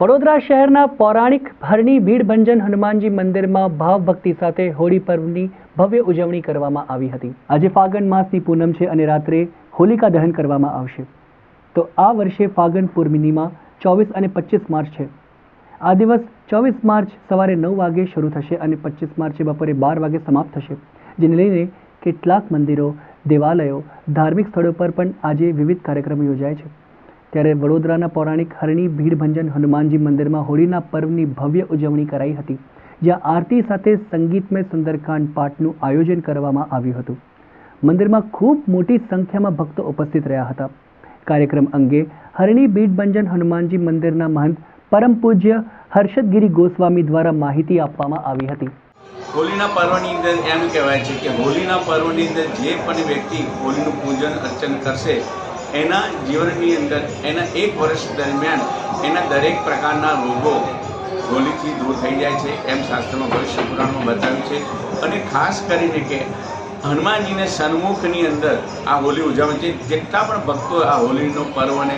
વડોદરા શહેરના પૌરાણિક હરણી ભીડભંજન હનુમાનજી મંદિરમાં ભાવભક્તિ સાથે હોળી પર્વની ભવ્ય ઉજવણી કરવામાં આવી હતી। આજે ફાગણ માસની પૂનમ છે અને રાત્રે હોલિકા દહન કરવામાં આવશે। તો આ વર્ષે ફાગણ પૂર્ણિમા 24 અને 25 માર્ચ છે। આ દિવસ 24 માર્ચ સવારે 9 વાગે શરૂ થશે અને 25 માર્ચે બપોરે 12 વાગે સમાપ્ત થશે, જેને લઈને કેટલાક મંદિરો, દેવાલયો, ધાર્મિક સ્થળો પર પણ આજે વિવિધ કાર્યક્રમો યોજાય છે। ત્યારે વડોદરાના પૌરાણિક હરણી ભીડભંજન હનુમાનજી મંદિરમાં હોળીના પર્વની ભવ્ય ઉજવણી કરાઈ હતી, જ્યાં આરતી સાથે સંગીતમય સુંદરકાંડ પાઠનું આયોજન કરવામાં આવ્યું હતું। મંદિરમાં ખૂબ મોટી સંખ્યામાં ભક્તો ઉપસ્થિત રહ્યા હતા। કાર્યક્રમ અંગે હરણી ભીડભંજન હનુમાનજી મંદિરના મહંત પરમ પૂજ્ય હર્ષદગીરી ગોસ્વામી દ્વારા માહિતી આપવામાં આવી હતી। હોળીના પર્વની અંદર એમ કહેવાય છે કે હોળીના પર્વની અંદર જે પણ વ્યક્તિ હોળીનું પૂજન અર્ચન કરશે એના જીવનની અંદર એના 1 વર્ષ દરમિયાન એના દરેક પ્રકારના રોગો હોળીથી દૂર થઈ જાય છે, એમ શાસ્ત્રમાં ભવિષ્ય પુરાણમાં બતાવ્યું છે। અને ખાસ કરીને કે હનુમાનજીને સન્મુખની અંદર આ હોળી ઉજવણી છે। જેટલા પણ ભક્તો આ હોળીનો પર્વને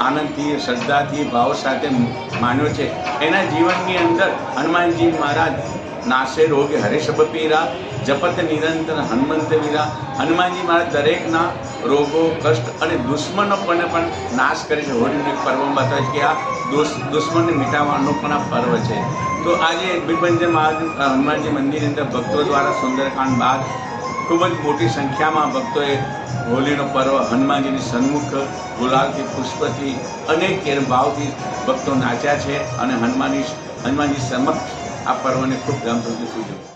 આનંદથી, શ્રદ્ધાથી, ભાવ સાથે માન્યો છે, એના જીવનની અંદર હનુમાનજી મહારાજ નાશે રોગે હરે સબ પીરા, જપત નિરંતર હનુમંત વીરા। હનુમાનજી મહારાજ દરેકના રોગો, કષ્ટ અને દુશ્મનો પણ નાશ કરે છે। હોળીનું એક પર્વમાં બતાવે છે કે આ દુશ્મનને મિટાવવાનો પણ આ પર્વ છે। તો આજે ભીડભંજન હનુમાનજી મંદિરની અંદર ભક્તો દ્વારા સુંદરકાંડ બાદ ખૂબ જ મોટી સંખ્યામાં ભક્તોએ હોળીનો પર્વ હનુમાનજીની સન્મુખ ગુલાલથી, પુષ્પથી અનેક ભાવથી ભક્તો નાચ્યા છે અને હનુમાનજી સમક્ષ આ પર્વને ખૂબ ધામધૂમથી ઉજવ્યું।